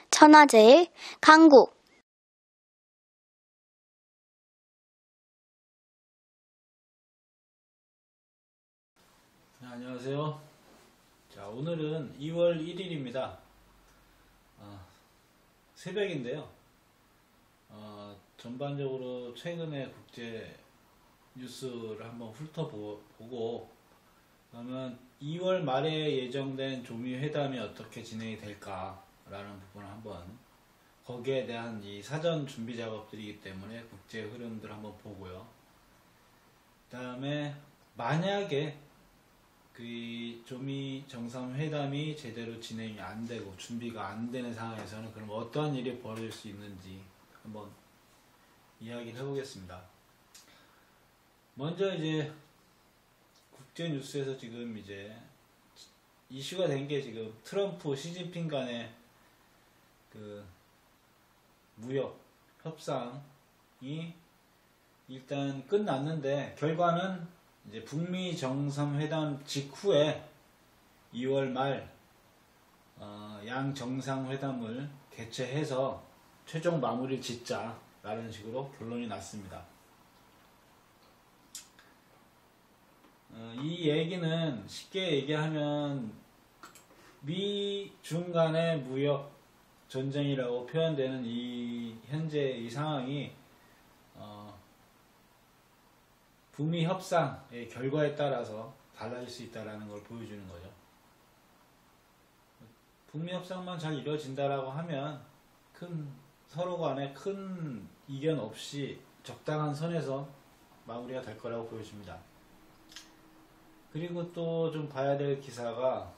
천하제일 강국. 네, 안녕하세요. 자, 오늘은 2월 1일입니다. 새벽인데요. 전반적으로 최근의 국제 뉴스를 한번 훑어보고, 그러면 2월 말에 예정된 조미 회담이 어떻게 진행이 될까라는 부분을 한번, 거기에 대한 이 사전 준비 작업들이기 때문에 국제 흐름들 한번 보고요. 그 다음에 만약에 그 조미 정상회담이 제대로 진행이 안 되고 준비가 안 되는 상황에서는 그럼 어떠한 일이 벌어질 수 있는지 한번 이야기를 해보겠습니다. 먼저 이제 국제 뉴스에서 지금 이제 이슈가 된 게 지금 트럼프, 시진핑 간의 그 무역 협상이 일단 끝났는데, 결과는 이제 북미 정상회담 직후에 2월 말 양 정상회담을 개최해서 최종 마무리를 짓자라는 식으로 결론이 났습니다. 이 얘기는 쉽게 얘기하면 미 중 간의 무역 전쟁이라고 표현되는 이 현재 이 상황이 북미 협상의 결과에 따라서 달라질 수 있다는 걸 보여주는 거죠. 북미 협상만 잘 이루어진다라고 하면 서로 간에 큰 이견 없이 적당한 선에서 마무리가 될 거라고 보여집니다. 그리고 또 좀 봐야 될 기사가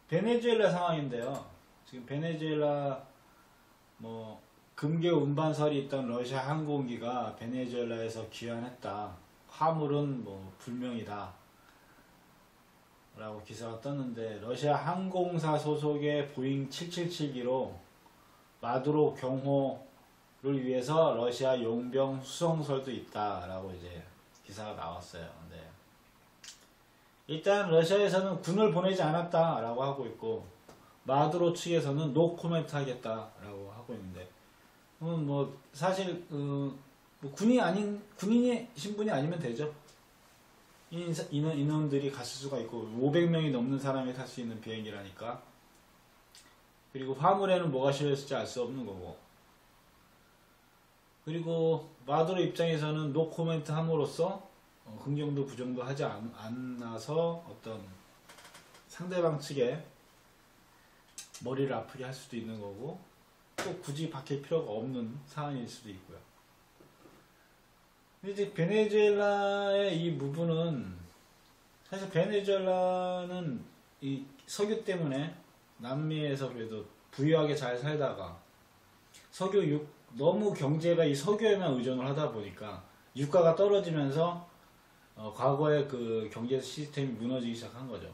베네수엘라 상황인데요. 지금 베네수엘라 금괴 운반설이 있던 러시아 항공기가 베네수엘라에서 귀환했다. 화물은 불명이다. 라고 기사가 떴는데, 러시아 항공사 소속의 보잉 777기로 마두로 경호를 위해서 러시아 용병 수송설도 있다. 라고 이제 기사가 나왔어요. 근데 일단 러시아에서는 군을 보내지 않았다. 라고 하고 있고, 마두로 측에서는 노 코멘트 하겠다. 라고 하고 있는데, 사실 군인의 신분이 아니면 되죠. 인원들이 갔을 수가 있고 500명이 넘는 사람이 탈 수 있는 비행기라니까. 그리고 화물에는 뭐가 실렸을지 알 수 없는 거고. 그리고 마두로 입장에서는 노 코멘트 함으로써 긍정도 부정도 하지 않아서 어떤 상대방 측에 머리를 아프게 할 수도 있는 거고, 또 굳이 바뀔 필요가 없는 상황일 수도 있고요. 근데 이제 베네수엘라의 이 부분은, 사실 베네수엘라는 이 석유 때문에 남미에서 그래도 부유하게 잘 살다가 너무 경제가 이 석유에만 의존을 하다 보니까 유가가 떨어지면서 과거의 그 경제 시스템이 무너지기 시작한 거죠.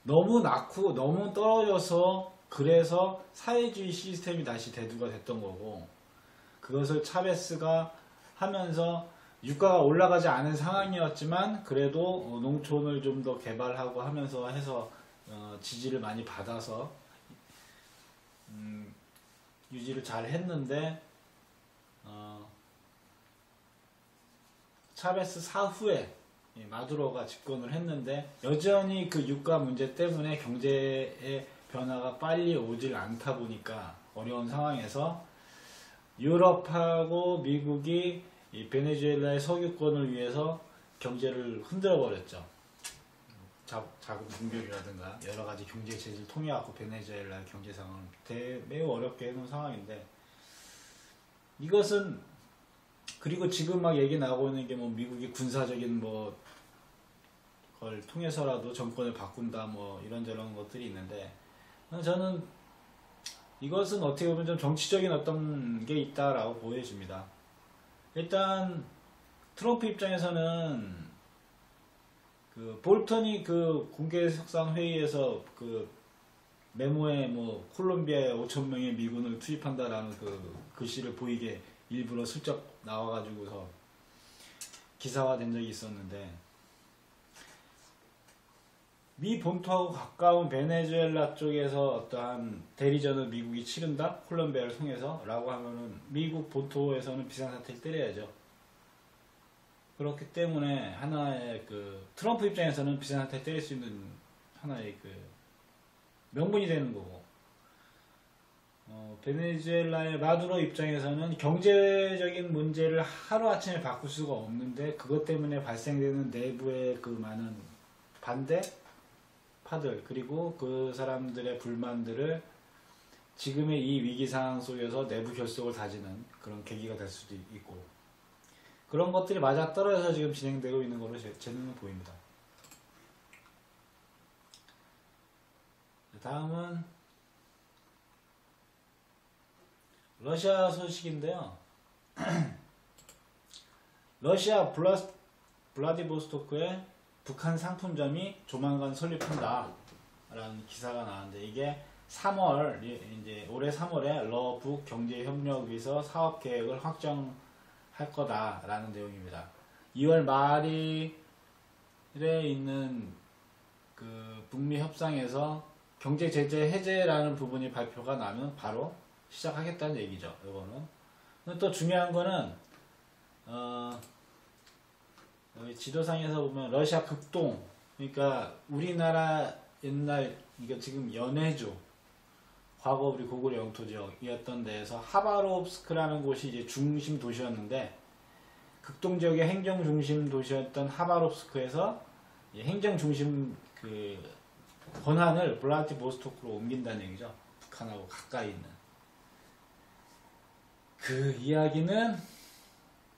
너무 낮고 너무 떨어져서, 그래서 사회주의 시스템이 다시 대두가 됐던 거고, 그것을 차베스가 하면서 유가가 올라가지 않은 상황이었지만 그래도 농촌을 좀 더 개발하고 하면서 해서 지지를 많이 받아서 유지를 잘 했는데, 차베스 사후에 마두로가 집권을 했는데 여전히 그 유가 문제 때문에 경제의 변화가 빨리 오질 않다 보니까 어려운 상황에서 유럽하고 미국이 이 베네수엘라의 석유권을 위해서 경제를 흔들어 버렸죠. 자금 공격이라든가 여러 가지 경제 제재를 통해 갖고 베네수엘라의 경제 상황을 매우 어렵게 해놓은 상황인데, 이것은, 그리고 지금 막 얘기 나오고 있는 게 미국이 군사적인 걸 통해서라도 정권을 바꾼다 이런저런 것들이 있는데, 저는 이것은 어떻게 보면 좀 정치적인 어떤 게 있다라고 보여집니다. 일단 트럼프 입장에서는 그 볼턴이 그 공개 석상 회의에서 그 메모에 콜롬비아에 5,000명의 미군을 투입한다라는 그 글씨를 보이게 일부러 슬쩍 나와가지고서 기사화된 적이 있었는데, 미 본토하고 가까운 베네수엘라 쪽에서 어떠한 대리전을 미국이 치른다? 콜롬비아를 통해서 라고 하면은 미국 본토에서는 비상사태를 때려야죠. 그렇기 때문에 하나의 그 트럼프 입장에서는 비상사태를 때릴 수 있는 하나의 그 명분이 되는 거고, 베네수엘라의 마두로 입장에서는 경제적인 문제를 하루아침에 바꿀 수가 없는데 그것 때문에 발생되는 내부의 그 많은 반대파들 그리고 그 사람들의 불만들을 지금의 이 위기 상황 속에서 내부 결속을 다지는 그런 계기가 될 수도 있고, 그런 것들이 맞아떨어져서 지금 진행되고 있는 걸로 저는 보입니다. 다음은 러시아 소식인데요. 러시아 블라디보스토크에 북한 상품점이 조만간 설립한다 라는 기사가 나왔는데, 이게 3월, 이제 올해 3월에 러북 경제협력위서 사업계획을 확정할 거다라는 내용입니다. 2월 말일에 있는 그 북미 협상에서 경제 제재 해제라는 부분이 발표가 나면 바로 시작하겠다는 얘기죠. 이거는. 또 중요한 거는 여기 지도상에서 보면 러시아 극동, 그러니까 우리나라 옛날, 그러니까 지금 연해주, 과거 우리 고구려 영토 지역이었던 데에서 하바롭스크라는 곳이 이제 중심 도시였는데, 극동 지역의 행정 중심 도시였던 하바롭스크에서 행정 중심 그 권한을 블라디보스토크로 옮긴다는 얘기죠. 북한하고 가까이 있는. 그 이야기는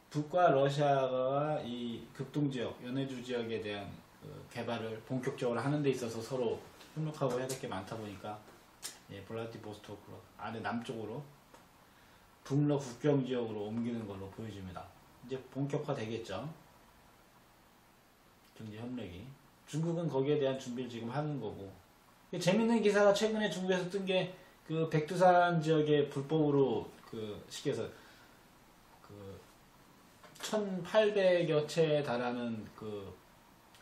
북과 러시아가 이 극동지역, 연해주 지역에 대한 그 개발을 본격적으로 하는 데 있어서 서로 협력하고 해야 될 게 많다 보니까, 블라디보스토크로 안에 남쪽으로 북러 국경 지역으로 옮기는 걸로 보여집니다. 이제 본격화 되겠죠. 경제 협력이. 중국은 거기에 대한 준비를 지금 하는 거고. 재밌는 기사가 최근에 중국에서 뜬 게 그 백두산 지역에 불법으로 그 시켜서 그 1800여 채에 달하는 그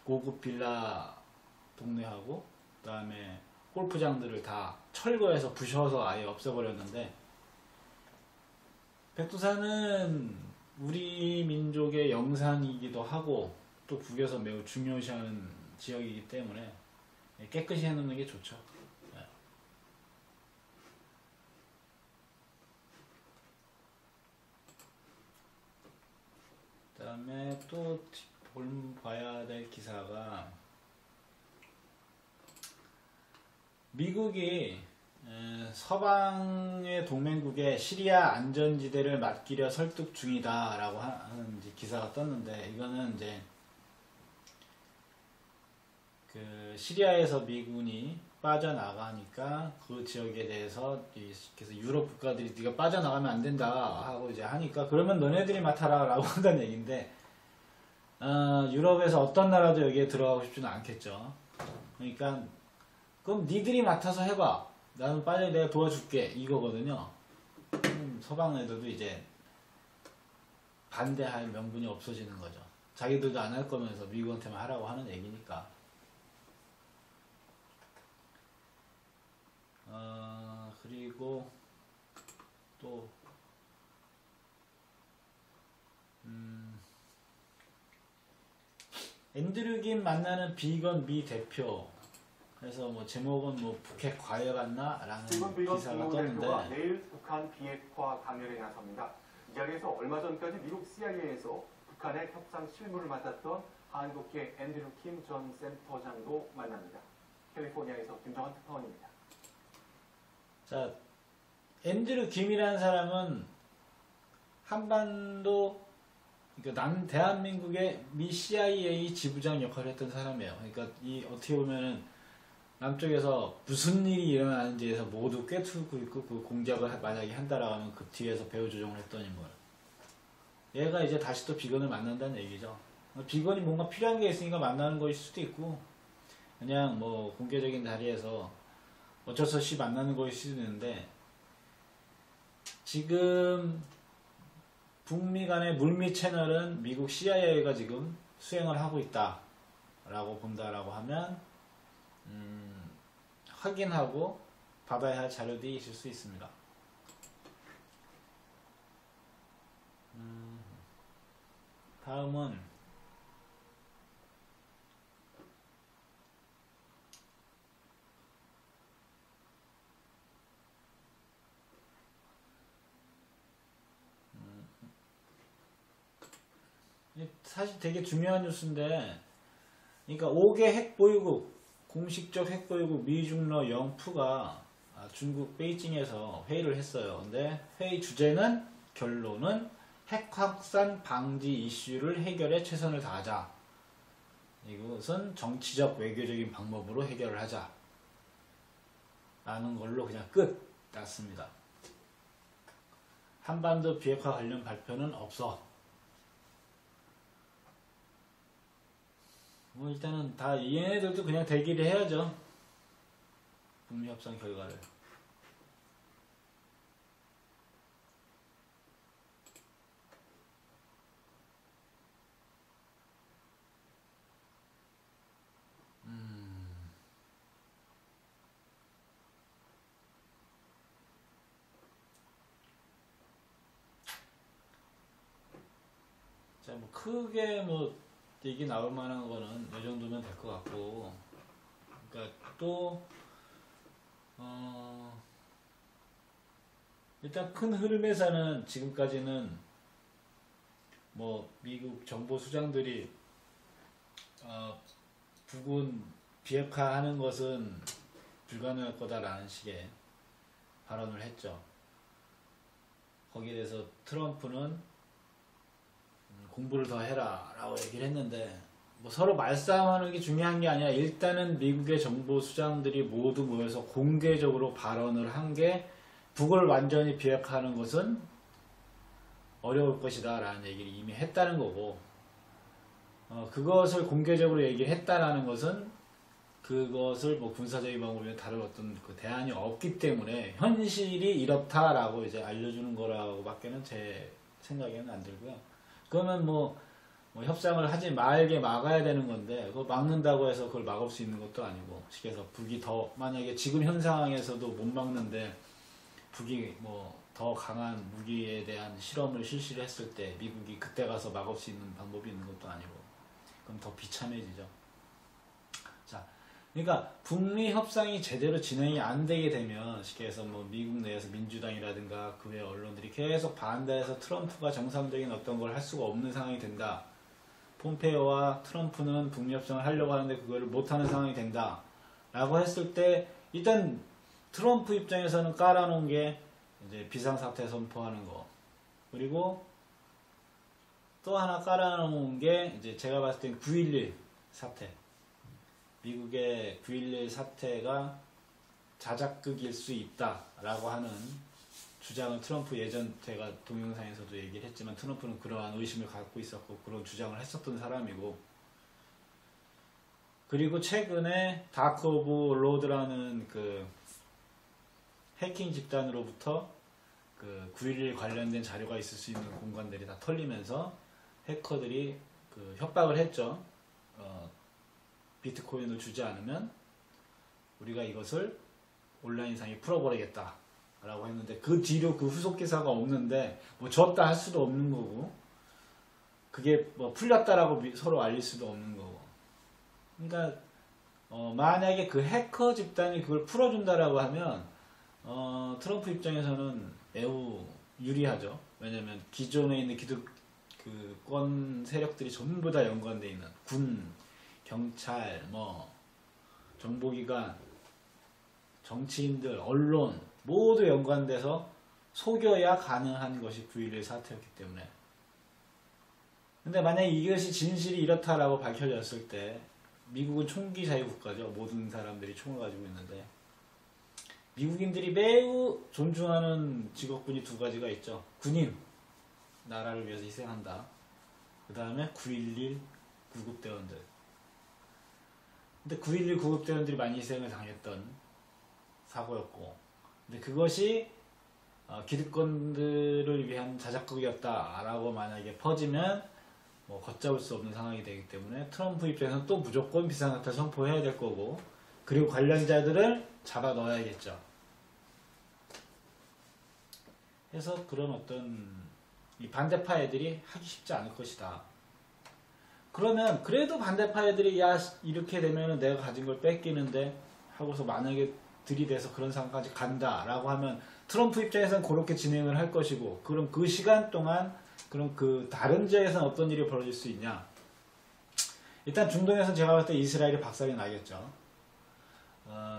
고급 빌라 동네하고 그 다음에 골프장들을 다 철거해서 부셔서 아예 없애버렸는데, 백두산은 우리 민족의 영산이기도 하고 또 북에서 매우 중요시하는 지역이기 때문에 깨끗이 해놓는 게 좋죠. 그 다음에 또 봐야 될 기사가, 미국이 서방의 동맹국에 시리아 안전지대를 맡기려 설득 중이다 라고 하는 기사가 떴는데, 이거는 이제 그 시리아에서 미군이 빠져나가니까 그 지역에 대해서 그래서 유럽 국가들이 네가 빠져나가면 안 된다 하고 이제 하니까, 그러면 너네들이 맡아라 라고 한다는 얘기인데, 유럽에서 어떤 나라도 여기에 들어가고 싶지는 않겠죠. 그러니까 그럼 니들이 맡아서 해봐, 나는 빠져 내가 도와줄게 이거거든요. 서방 애들도 이제 반대할 명분이 없어지는 거죠. 자기들도 안 할 거면서 미국한테만 하라고 하는 얘기니까. 그리고 또 앤드류 김 만나는 비건 미 대표. 그래서 뭐 제목은 뭐 북핵 과외받나? 라는 기사가 떴는데, 내일 북한 비핵화 강연에 나섭니다. 이 자리에서 얼마 전까지 미국 CIA에서 북한의 협상 실무를 맡았던 한국계 앤드류 김 전 센터장도 만납니다. 캘리포니아에서 김정환 특파원입니다. 자, 앤드류 김이라는 사람은 한반도, 그러니까 대한민국의 미 CIA 지부장 역할을 했던 사람이에요. 그러니까 이 어떻게 보면은 남쪽에서 무슨 일이 일어나는지에서 모두 꿰뚫고 있고, 그 공작을 만약에 한다라고 하면 그 뒤에서 배후 조종을 했던 인물. 얘가 이제 다시 또 비건을 만난다는 얘기죠. 비건이 뭔가 필요한 게 있으니까 만나는 거일 수도 있고, 그냥 뭐 공개적인 자리에서 어쩔 수 없이 만나는 거일 수도 있는데, 지금 북미 간의 물밑 채널은 미국 CIA가 지금 수행을 하고 있다 라고 본다라고 하면, 확인하고 받아야 할 자료들이 있을 수 있습니다. 다음은 사실 되게 중요한 뉴스인데, 그러니까 5개 핵보유국, 공식적 핵보유국 미중러 영프가 중국 베이징에서 회의를 했어요. 근데 회의 주제는, 결론은 핵 확산 방지 이슈를 해결에 최선을 다하자. 이것은 정치적 외교적인 방법으로 해결을 하자. 라는 걸로 그냥 끝 났습니다. 한반도 비핵화 관련 발표는 없어. 뭐 일단은 다 얘네들도 그냥 대기를 해야죠. 북미 협상 결과를. 자, 뭐 크게 뭐 얘기 나올 만한 거는 이 정도면 될 것 같고, 그러니까 또 일단 큰 흐름에서는 지금까지는 뭐 미국 정보 수장들이 북은 비핵화하는 것은 불가능할 거다라는 식의 발언을 했죠. 거기에 대해서 트럼프는 공부를 더 해라 라고 얘기를 했는데, 뭐 서로 말싸움하는 게 중요한 게 아니라 일단은 미국의 정보 수장들이 모두 모여서 공개적으로 발언을 한 게 북을 완전히 비핵화하는 것은 어려울 것이다 라는 얘기를 이미 했다는 거고, 그것을 공개적으로 얘기를 했다라는 것은 그것을 뭐 군사적인 방법이나 다른 어떤 그 대안이 없기 때문에 현실이 이렇다라고 이제 알려주는 거라고 밖에는 제 생각에는 안 들고요. 그러면 뭐 협상을 하지 말게 막아야 되는 건데, 그거 막는다고 해서 그걸 막을 수 있는 것도 아니고, 그래서 북이 더, 만약에 지금 현 상황에서도 못 막는데 북이 뭐 더 강한 무기에 대한 실험을 실시를 했을 때 미국이 그때 가서 막을 수 있는 방법이 있는 것도 아니고, 그럼 더 비참해지죠. 자, 그러니까 북미 협상이 제대로 진행이 안 되게 되면, 쉽게 해서 뭐 미국 내에서 민주당이라든가 그 외 언론들이 계속 반대해서 트럼프가 정상적인 어떤 걸 할 수가 없는 상황이 된다. 폼페이오와 트럼프는 북미 협상을 하려고 하는데 그거를 못하는 상황이 된다. 라고 했을 때, 일단 트럼프 입장에서는 깔아놓은 게 이제 비상사태 선포하는 거. 그리고 또 하나 깔아놓은 게 이제 제가 봤을 땐 9.11 사태. 미국의 9.11 사태가 자작극일 수 있다라고 하는 주장을 트럼프 예전 제가 동영상에서도 얘기를 했지만, 트럼프는 그러한 의심을 갖고 있었고 그런 주장을 했었던 사람이고, 그리고 최근에 다크 오브 로드라는 그 해킹 집단으로부터 그 9.11 관련된 자료가 있을 수 있는 공간들이 다 털리면서 해커들이 그 협박을 했죠. 비트코인을 주지 않으면 우리가 이것을 온라인상에 풀어버리겠다 라고 했는데, 그 뒤로 그 후속 기사가 없는데, 뭐 졌다 할 수도 없는 거고, 그게 뭐 풀렸다라고 서로 알릴 수도 없는 거고. 그러니까 만약에 그 해커 집단이 그걸 풀어준다라고 하면 트럼프 입장에서는 매우 유리하죠. 왜냐면 기존에 있는 기득권 세력들이 전부 다 연관되어 있는 군, 경찰, 뭐 정보기관, 정치인들, 언론 모두 연관돼서 속여야 가능한 것이 9.11 사태였기 때문에. 근데 만약에 이것이 진실이 이렇다라고 밝혀졌을 때, 미국은 총기 자유국가죠. 모든 사람들이 총을 가지고 있는데, 미국인들이 매우 존중하는 직업군이 두 가지가 있죠. 군인, 나라를 위해서 희생한다. 그 다음에 9.11 구급대원들. 근데 9.11 구급대원들이 많이 희생을 당했던 사고였고, 근데 그것이 기득권들을 위한 자작극이었다라고 만약에 퍼지면 뭐 걷잡을 수 없는 상황이 되기 때문에 트럼프 입장에서는 또 무조건 비상사태 선포해야 될 거고, 그리고 관련자들을 잡아 넣어야겠죠. 해서 그런 어떤 이 반대파 애들이 하기 쉽지 않을 것이다. 그러면 그래도 반대파 애들이 야 이렇게 되면은 내가 가진 걸 뺏기는데 하고서 만약에 들이대서 그런 상황까지 간다라고 하면 트럼프 입장에서는 그렇게 진행을 할 것이고, 그럼 그 시간 동안 그럼 그 다른 지역에서는 어떤 일이 벌어질 수 있냐? 일단 중동에서는 제가 봤을 때 이스라엘이 박살이 나겠죠.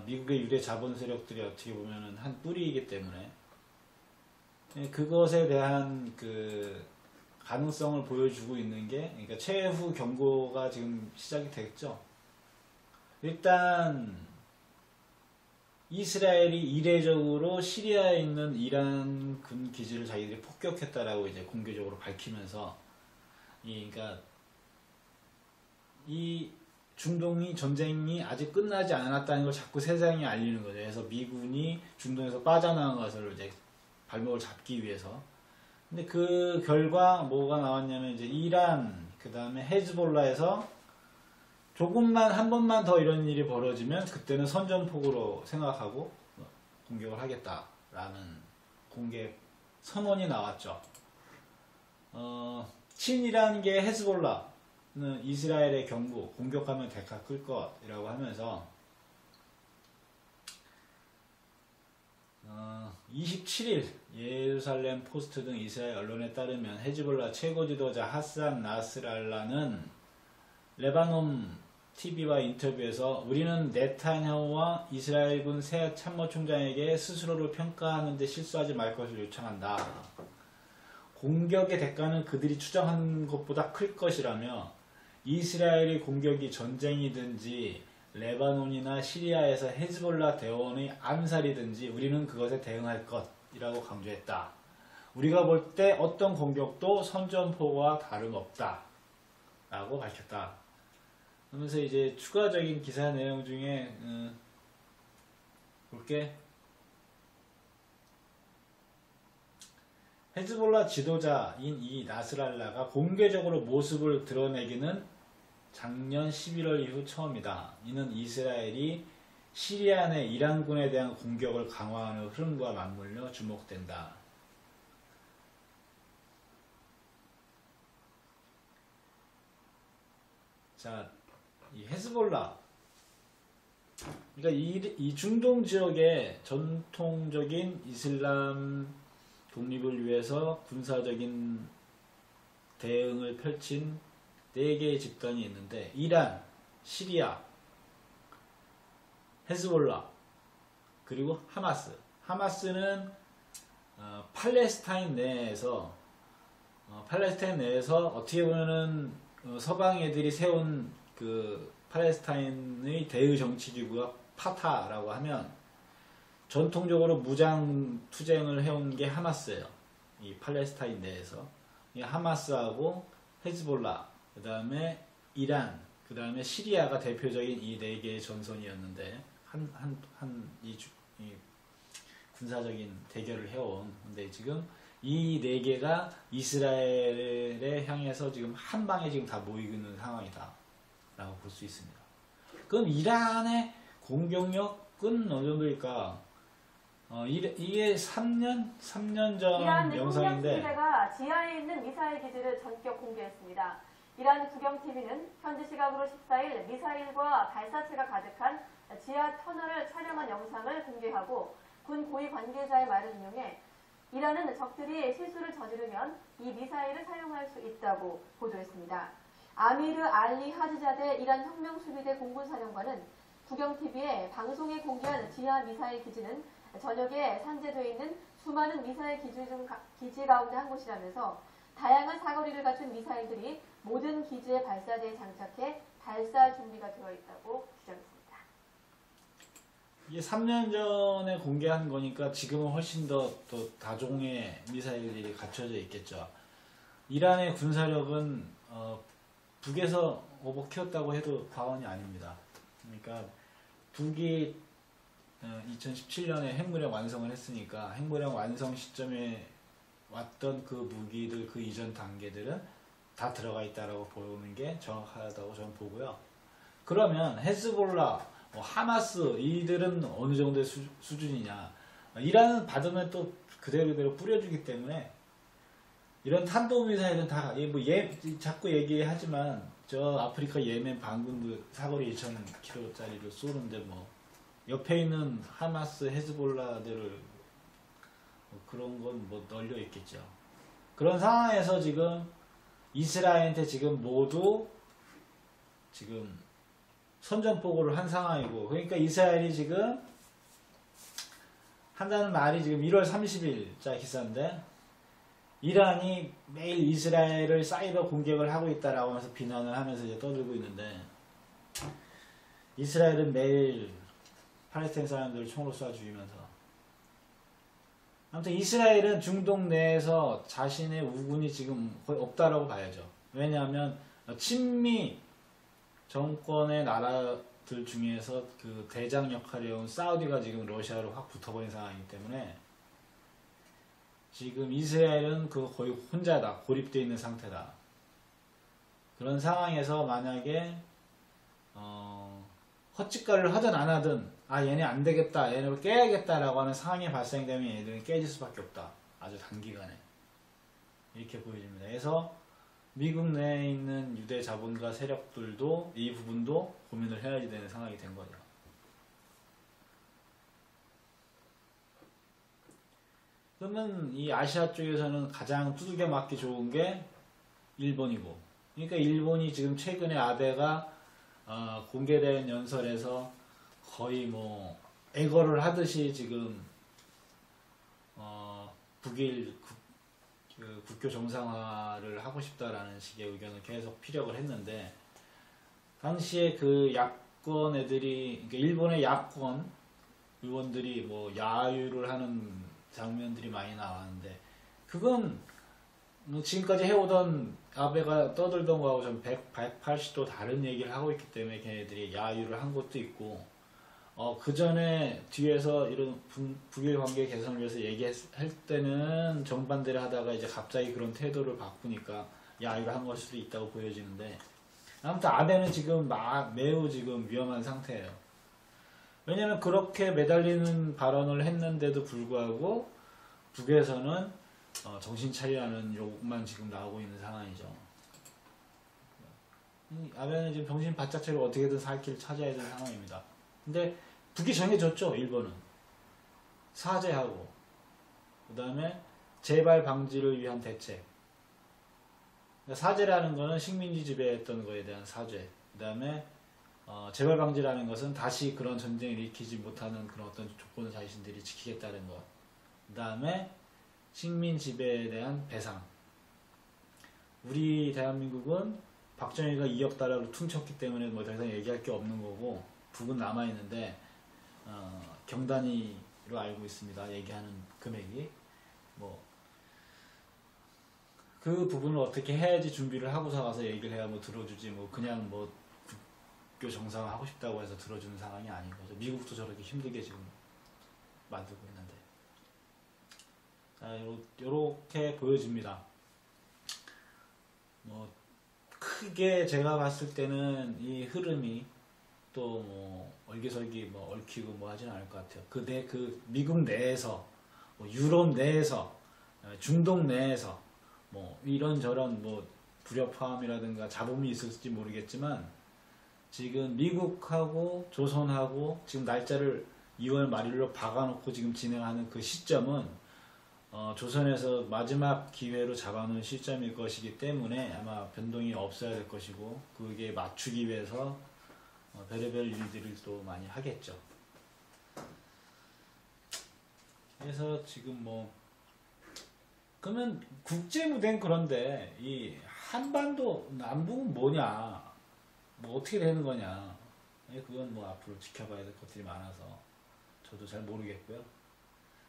미국의 유대 자본 세력들이 어떻게 보면은 한 뿌리이기 때문에 그것에 대한 그 가능성을 보여주고 있는 게, 그러니까 최후 경고가 지금 시작이 됐죠. 일단 이스라엘이 이례적으로 시리아에 있는 이란 군 기지를 자기들이 폭격했다라고 이제 공개적으로 밝히면서, 그러니까 이 중동이 전쟁이 아직 끝나지 않았다는 걸 자꾸 세상에 알리는 거죠. 그래서 미군이 중동에서 빠져나간 것을 이제 발목을 잡기 위해서. 근데 그 결과 뭐가 나왔냐면 이제 이란, 그 다음에 헤즈볼라에서 조금만 한 번만 더 이런 일이 벌어지면 그때는 선전포고로 생각하고 공격을 하겠다라는 공개 선언이 나왔죠. 친이란 게 헤즈볼라는 이스라엘의 경고, 공격하면 대가 클 것이라고 하면서 27일 예루살렘 포스트 등 이스라엘 언론에 따르면 헤즈볼라 최고 지도자 하산 나스랄라는 레바논 TV와 인터뷰에서 우리는 네타냐후와 이스라엘군 새 참모총장에게 스스로를 평가하는 데 실수하지 말 것을 요청한다. 공격의 대가는 그들이 추정하는 것보다 클 것이라며, 이스라엘의 공격이 전쟁이든지 레바논이나 시리아에서 헤즈볼라 대원의 암살이든지 우리는 그것에 대응할 것이라고 강조했다. 우리가 볼 때 어떤 공격도 선전포고와 다름없다 라고 밝혔다. 그러면서 이제 추가적인 기사 내용 중에 볼게. 헤즈볼라 지도자인 이 나스랄라가 공개적으로 모습을 드러내기는 작년 11월 이후 처음이다. 이는 이스라엘이 시리아 내 이란군에 대한 공격을 강화하는 흐름과 맞물려 주목된다. 자, 이 헤즈볼라, 그러니까 이 중동 지역의 전통적인 이슬람 독립을 위해서 군사적인 대응을 펼친 4개의 집단이 있는데, 이란, 시리아, 헤즈볼라, 그리고 하마스. 하마스는 팔레스타인 내에서 어떻게 보면은 서방 애들이 세운 그 팔레스타인의 대의 정치기구가 파타라고 하면, 전통적으로 무장 투쟁을 해온 게 하마스예요. 이 팔레스타인 내에서. 이 하마스하고 헤즈볼라, 그 다음에 이란, 그 다음에 시리아가 대표적인 이 4개의 전선이었는데, 이 군사적인 대결을 해온. 근데 지금 이 4개가 이스라엘에 향해서 지금 한 방에 지금 다 모이고 있는 상황이다 라고 볼 수 있습니다. 그럼 이란의 공격력은 어느 정도일까? 이게 3년 전 이란 영상인데, 국영TV가 지하에 있는 미사일 기지를 전격 공개했습니다. 이란 국영TV는 현지 시각으로 14일 미사일과 발사체가 가득한 지하 터널을 촬영한 영상을 공개하고, 군 고위 관계자의 말을 인용해 이란은 적들이 실수를 저지르면 이 미사일을 사용할 수 있다고 보도했습니다. 아미르 알리 하지자데 이란 혁명수비대 공군사령관은 국영TV에 방송에 공개한 지하 미사일 기지는 전역에 산재되어 있는 수많은 미사일 기지 가운데 한 곳이라면서, 다양한 사거리를 갖춘 미사일들이 모든 기지에 발사대에 장착해 발사 준비가 되어 있다고 주장했습니다. 이게 3년 전에 공개한 거니까 지금은 훨씬 더 또 다종의 미사일들이 갖춰져 있겠죠. 이란의 군사력은 북에서 오버 키웠다고 해도 과언이 아닙니다. 그러니까 북이 2017년에 핵무력 완성을 했으니까 핵무력 완성 시점에 왔던 그 무기들, 그 이전 단계들은 다 들어가 있다라고 보는 게 정확하다고 저는 보고요. 그러면 헤즈볼라, 하마스 이들은 어느 정도의 수준이냐. 이란은 받으면 또 그대로 뿌려주기 때문에 이런 탄도미사일은 다 자꾸 얘기하지만 저 아프리카 예멘 반군도 사거리 2,000km짜리를 쏘는데 뭐 옆에 있는 하마스 헤즈볼라들을 그런 건 뭐 널려 있겠죠. 그런 상황에서 지금 이스라엘한테 지금 모두 지금 선전포고를 한 상황이고, 그러니까 이스라엘이 지금 한다는 말이 지금 1월 30일자 기사인데, 이란이 매일 이스라엘을 사이버 공격을 하고 있다라고 하면서 비난을 하면서 이제 떠들고 있는데, 이스라엘은 매일 팔레스타인 사람들을 총으로 쏴 죽이면서, 아무튼 이스라엘은 중동 내에서 자신의 우군이 지금 거의 없다라고 봐야죠. 왜냐하면 친미 정권의 나라들 중에서 그 대장 역할을 해온 사우디가 지금 러시아로 확 붙어버린 상황이기 때문에 지금 이스라엘은 그 거의 혼자다, 고립되어 있는 상태다. 그런 상황에서 만약에 헛짓거리를 하든 안 하든 얘네 안 되겠다, 얘네를 깨야겠다라고 하는 상황이 발생되면 얘네들은 깨질 수밖에 없다. 아주 단기간에 이렇게 보여집니다. 그래서 미국 내에 있는 유대 자본가 세력들도 이 부분도 고민을 해야 되는 상황이 된 거죠. 그러면 이 아시아 쪽에서는 가장 두들겨 맞기 좋은 게 일본이고, 그러니까 일본이 지금 최근에 아베가 공개된 연설에서 거의 뭐 애걸을 하듯이 지금 북일 국교 정상화를 하고 싶다라는 식의 의견을 계속 피력을 했는데, 당시에 그 야권 애들이, 그러니까 일본의 야권 의원들이 뭐 야유를 하는 장면들이 많이 나왔는데, 그건 뭐 지금까지 해오던 아베가 떠들던 거하고 좀 180도 다른 얘기를 하고 있기 때문에 걔네들이 야유를 한 것도 있고, 그 전에 뒤에서 이런 북일 관계 개선을 위해서 얘기할 때는 정반대를 하다가 이제 갑자기 그런 태도를 바꾸니까 야유를 한 걸 수도 있다고 보여지는데, 아무튼 아베는 지금 매우 지금 위험한 상태예요. 왜냐면 그렇게 매달리는 발언을 했는데도 불구하고 북에서는 정신 차리라는 욕만 지금 나오고 있는 상황이죠. 아베는 지금 정신 바짝 차리고 어떻게든 살 길을 찾아야 되는 상황입니다. 근데 북이 정해졌죠. 일본은 사죄하고, 그 다음에 재발 방지를 위한 대책. 그러니까 사죄라는 것은 식민지 지배했던 거에 대한 사죄, 그 다음에 재발 방지라는 것은 다시 그런 전쟁을 일으키지 못하는 그런 어떤 조건을 자신들이 지키겠다는 것, 그 다음에 식민 지배에 대한 배상. 우리 대한민국은 박정희가 2억 달러를 퉁쳤기 때문에 뭐 더 이상 얘기할 게 없는 거고, 북은 남아있는데 경 단위로 알고 있습니다. 얘기하는 금액이. 뭐 그 부분을 어떻게 해야지 준비를 하고서 가서 얘기를 해야 뭐 들어주지, 뭐 그냥 뭐 국교 정상화 하고 싶다고 해서 들어주는 상황이 아닌 거죠. 미국도 저렇게 힘들게 지금 만들고 있는데. 자, 요렇게 보여집니다. 뭐 크게 제가 봤을 때는 이 흐름이 또 뭐 얼기설기 뭐 얽히고 뭐 하진 않을 것 같아요. 그 미국 내에서, 뭐 유럽 내에서, 중동 내에서 뭐 이런저런 뭐 불협화음이라든가 잡음이 있을지 모르겠지만, 지금 미국하고 조선하고 지금 날짜를 2월 말일로 박아놓고 지금 진행하는 그 시점은 조선에서 마지막 기회로 잡아놓은 시점일 것이기 때문에 아마 변동이 없어야 될 것이고, 그게 맞추기 위해서 별의별 일들을 또 많이 하겠죠. 그래서 지금 뭐 그러면 국제무대는 그런데 이 한반도 남북은 뭐냐, 뭐 어떻게 되는 거냐, 그건 뭐 앞으로 지켜봐야 될 것들이 많아서 저도 잘 모르겠고요.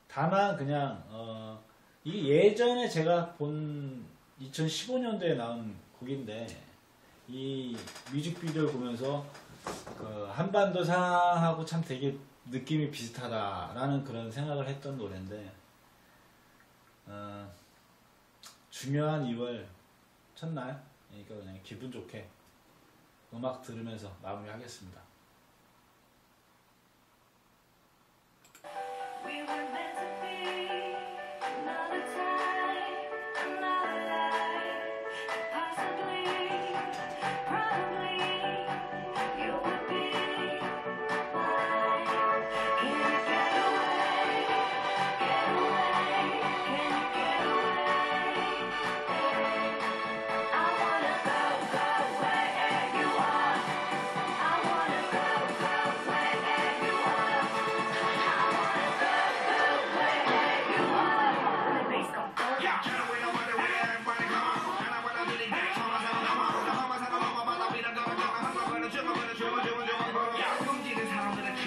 다만 그냥 이 예전에 제가 본 2015년도에 나온 곡인데, 이 뮤직비디오를 보면서 그 한반도 상황하고 참 되게 느낌이 비슷하다라는 그런 생각을 했던 노래인데, 중요한 2월 첫날, 그러니까 그냥 기분 좋게 음악 들으면서 마무리하겠습니다.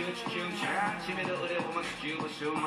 아침에도 의뢰 보면 슈퍼 슈머.